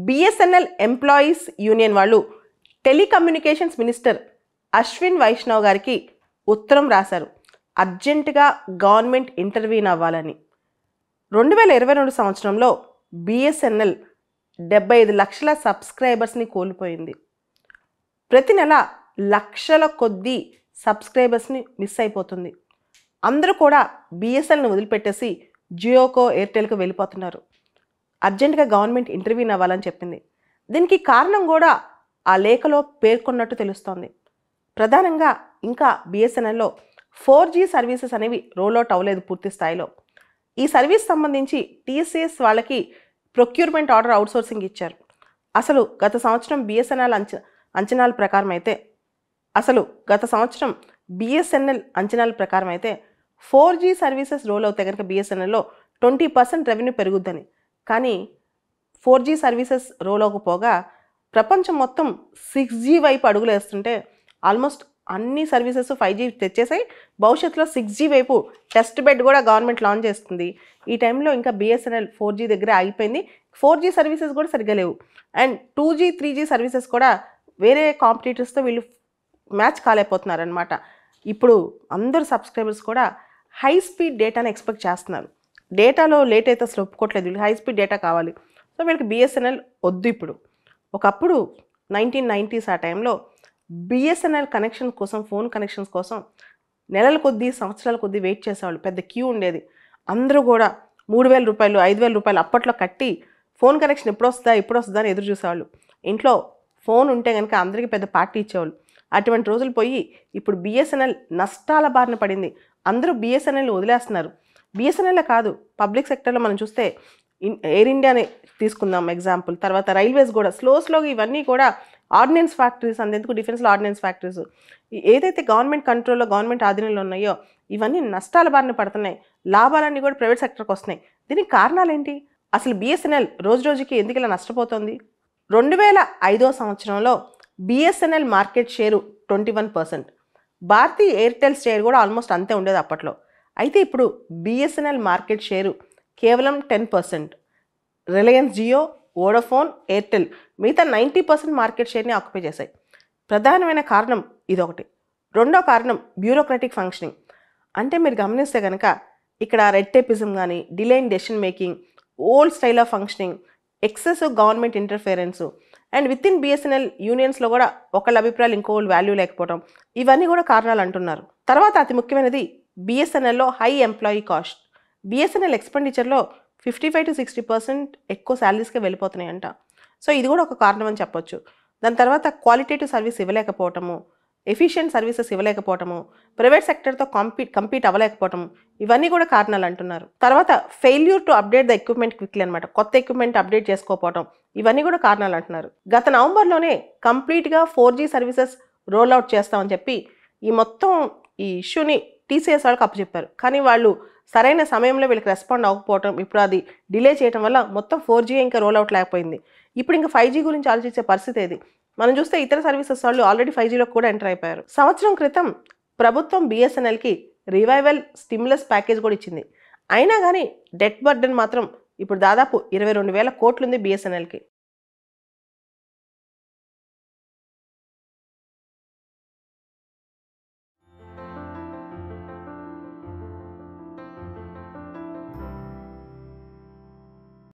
BSNL employees union వాళ్ళు telecommunications minister Ashwin Vaishnav గారికి ఉత్తరం రాశారు. అర్జెంటుగా గవర్నమెంట్ ఇంటర్వ్యూన్ అవ్వాలని. 2022 సంవత్సరంలో బిఎస్ఎన్ఎల్ 75 లక్షల సబ్స్క్రైబర్స్ని కోల్పోయింది. ప్రతి నెల లక్షల కొద్దీ సబ్స్క్రైబర్స్ని మిస్ అయిపోతుంది. అందరూ కూడా బిఎస్ఎన్ఎల్ని వదిలిపెట్టేసి జియోకో ఎయిర్టెల్కి వెళ్ళిపోతున్నారు. అర్జెంటుగా గవర్నమెంట్ ఇంటర్వ్యూన్ అవ్వాలని చెప్పింది. దీనికి కారణం కూడా ఆ లేఖలో పేర్కొన్నట్టు తెలుస్తోంది. ప్రధానంగా ఇంకా బిఎస్ఎన్ఎల్లో 4G సర్వీసెస్ అనేవి రోల్అవుట్ అవ్వలేదు పూర్తి స్థాయిలో. ఈ సర్వీస్ సంబంధించి టీసీఎస్ వాళ్ళకి ప్రొక్యూర్మెంట్ ఆర్డర్ అవుట్సోర్సింగ్ ఇచ్చారు. అసలు గత సంవత్సరం బిఎస్ఎన్ఎల్ అంచనాల ప్రకారం అయితే 4G సర్వీసెస్ రోల్ అవుతే కనుక బిఎస్ఎన్ఎల్లో 20% రెవెన్యూ పెరుగుద్దని. కానీ 4G సర్వీసెస్ రోల్ అవ్వకపోగా ప్రపంచం మొత్తం 6G వైపు అడుగులు వేస్తుంటే ఆల్మోస్ట్ అన్ని సర్వీసెస్ 5G తెచ్చేసాయి. భవిష్యత్తులో 6G వైపు టెస్ట్ బెడ్ కూడా గవర్నమెంట్ లాంచ్ చేస్తుంది. ఈ టైంలో ఇంకా బిఎస్ఎన్ఎల్ 4G దగ్గర ఆగిపోయింది. 4G సర్వీసెస్ కూడా సరిగ్గా లేవు. అండ్ 2G 3G సర్వీసెస్ కూడా వేరే కాంపిటీటర్స్తో వీళ్ళు మ్యాచ్ కాలేకపోతున్నారనమాట. ఇప్పుడు అందరు సబ్స్క్రైబర్స్ కూడా హై స్పీడ్ డేటాని ఎక్స్పెక్ట్ చేస్తున్నారు. డేటాలో లేట్ అయితే అసలు ఒప్పుకోవట్లేదు. వీళ్ళు హై స్పీడ్ డేటా కావాలి. సో వీళ్ళకి బిఎస్ఎన్ఎల్ వద్దు. ఇప్పుడు ఒకప్పుడు 1990s ఆ టైంలో బిఎస్ఎన్ఎల్ కనెక్షన్ కోసం, ఫోన్ కనెక్షన్స్ కోసం నెలల కొద్దీ, సంవత్సరాల కొద్దీ వెయిట్ చేసేవాళ్ళు. పెద్ద క్యూ ఉండేది. అందరూ కూడా 3,000 రూపాయలు, 5,000 రూపాయలు అప్పట్లో కట్టి ఫోన్ కనెక్షన్ ఎప్పుడు వస్తుందా అని ఎదురు చూసేవాళ్ళు. ఇంట్లో ఫోన్ ఉంటే కనుక అందరికీ పెద్ద పార్టీ ఇచ్చేవాళ్ళు. అటువంటి రోజులు పోయి ఇప్పుడు బిఎస్ఎన్ఎల్ నష్టాల బారిన పడింది. అందరూ బిఎస్ఎన్ఎల్ని వదిలేస్తున్నారు. బిఎస్ఎన్ఎల్ కాదు, పబ్లిక్ సెక్టర్లో మనం చూస్తే ఎయిర్ ఇండియాని తీసుకుందాం ఎగ్జాంపుల్. తర్వాత రైల్వేస్ కూడా స్లోగా ఇవన్నీ కూడా ఆర్డినెన్స్ ఫ్యాక్టరీస్, అంతెందుకు డిఫెన్స్లో ఆర్డినెన్స్ ఫ్యాక్టరీస్ ఏదైతే గవర్నమెంట్ కంట్రోల్లో, గవర్నమెంట్ ఆధీనంలో ఉన్నాయో ఇవన్నీ నష్టాల బారిన పడుతున్నాయి. లాభాలన్నీ కూడా ప్రైవేట్ సెక్టర్కి వస్తున్నాయి. దీనికి కారణాలు ఏంటి? అసలు బిఎస్ఎన్ఎల్ రోజు రోజుకి ఎందుకు ఇలా నష్టపోతుంది? 2005 సంవత్సరంలో BSNL market share 21%. Bharti Airtel share కూడా ఆల్మోస్ట్ అంతే ఉండేది అప్పట్లో. అయితే ఇప్పుడు బిఎస్ఎన్ఎల్ మార్కెట్ షేరు కేవలం 10%. రిలయన్స్ జియో, వోడాఫోన్, ఎయిర్టెల్ మిగతా 90% మార్కెట్ షేర్ని ఆక్యుపై చేశాయి. ప్రధానమైన కారణం ఇదొకటి. రెండో కారణం బ్యూరోక్రటిక్ ఫంక్షనింగ్. అంటే మీరు గమనిస్తే కనుక ఇక్కడ రెడ్ టేపిజం కానీ, delay in decision making, old style of functioning, excessive government interference and with in BSNL యూనియన్స్లో కూడా ఒకళ్ళ అభిప్రాయాలు ఇంకోళ్ళు వాల్యూ లేకపోవడం, ఇవన్నీ కూడా కారణాలు అంటున్నారు. తర్వాత అతి ముఖ్యమైనది బిఎస్ఎన్ఎల్లో హై ఎంప్లాయీ కాస్ట్. బిఎస్ఎన్ఎల్ ఎక్స్పెండిచర్లో 55 to 60% ఎక్కువ శాలరీస్కే వెళ్ళిపోతున్నాయంట. సో ఇది కూడా ఒక కారణం అని చెప్పొచ్చు. దాని తర్వాత క్వాలిటేటివ్ సర్వీస్ ఇవ్వలేకపోవటము, ఎఫిషియెంట్ సర్వీసెస్ ఇవ్వలేకపోవటము, ప్రైవేట్ సెక్టర్తో కంపీట్ అవ్వలేకపోవటము, ఇవన్నీ కూడా కారణాలు అంటున్నారు. తర్వాత failure to update the equipment quickly అనమాట. కొత్త ఎక్విప్మెంట్ అప్డేట్ చేసుకోకపోవటం, ఇవన్నీ కూడా కారణాలు అంటున్నారు. గత నవంబర్లోనే కంప్లీట్గా 4G సర్వీసెస్ రోల్ అవుట్ చేస్తామని చెప్పి ఈ ఇష్యూని టీసీఎస్ వాళ్ళకి అప్పచెప్పారు. కానీ వాళ్ళు సరైన సమయంలో వీళ్ళకి రెస్పాండ్ అవ్వకపోవటం, ఇప్పుడు అది డిలే చేయడం వల్ల మొత్తం 4G ఇంకా రోల్ అవుట్ లేకపోయింది. ఇప్పుడు ఇంకా 5G గురించి ఆలోచించే పరిస్థితి ఏది? మనం చూస్తే ఇతర సర్వీసెస్ వాళ్ళు ఆల్రెడీ 5Gలో కూడా ఎంటర్ అయిపోయారు. సంవత్సరం క్రితం ప్రభుత్వం బిఎస్ఎన్ఎల్కి రివైవల్ స్టిమ్యులస్ ప్యాకేజ్ కూడా ఇచ్చింది. అయినా కానీ డెట్ బర్డెన్ మాత్రం ఇప్పుడు దాదాపు 22,000 కోట్లు ఉంది బిఎస్ఎన్ఎల్కి.